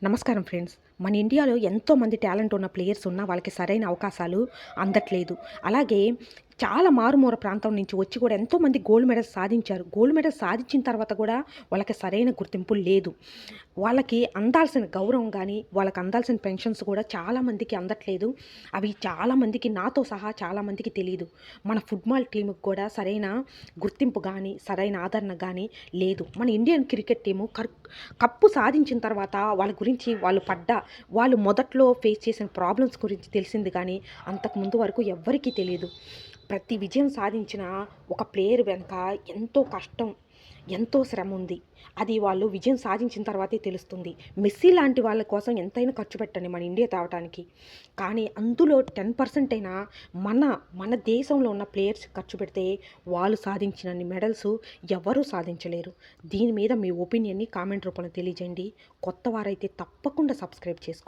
నమస్కారం ఫ్రెండ్స్. మన ఇండియాలో ఎంతోమంది టాలెంట్ ఉన్న ప్లేయర్స్ ఉన్నా వాళ్ళకి సరైన అవకాశాలు అందట్లేదు. అలాగే చాలా మారుమూల ప్రాంతం నుంచి వచ్చి కూడా ఎంతోమంది గోల్డ్ మెడల్స్ సాధించారు. గోల్డ్ మెడల్స్ సాధించిన తర్వాత కూడా వాళ్ళకి సరైన గుర్తింపు లేదు. వాళ్ళకి అందాల్సిన గౌరవం గానీ, వాళ్ళకి అందాల్సిన పెన్షన్స్ కూడా చాలామందికి అందట్లేదు. అవి చాలామందికి నాతో సహా చాలామందికి తెలీదు. మన ఫుట్బాల్ టీముకి కూడా సరైన గుర్తింపు గానీ, సరైన ఆదరణ గానీ లేదు. మన ఇండియన్ క్రికెట్ టీము కప్పు సాధించిన తర్వాత వాళ్ళ గురించి వాళ్ళు మొదట్లో ఫేస్ చేసిన ప్రాబ్లమ్స్ గురించి తెలిసింది కానీ అంతకుముందు వరకు ఎవ్వరికీ తెలియదు. ప్రతి విజయం సాధించిన ఒక ప్లేయర్ వెనక ఎంతో కష్టం, ఎంతో శ్రమ ఉంది. అది వాళ్ళు విజయం సాధించిన తర్వాతే తెలుస్తుంది. మెస్సీ లాంటి వాళ్ళ కోసం ఎంతైనా ఖర్చు పెట్టండి మన ఇండియా తేవటానికి. కానీ అందులో 10% అయినా మన దేశంలో ఉన్న ప్లేయర్స్ ఖర్చు పెడితే వాళ్ళు సాధించినన్ని మెడల్స్ ఎవరూ సాధించలేరు. దీని మీద మీ ఒపీనియన్ని కామెంట్ రూపంలో తెలియజేయండి. కొత్త వారైతే తప్పకుండా సబ్స్క్రైబ్ చేసుకోండి.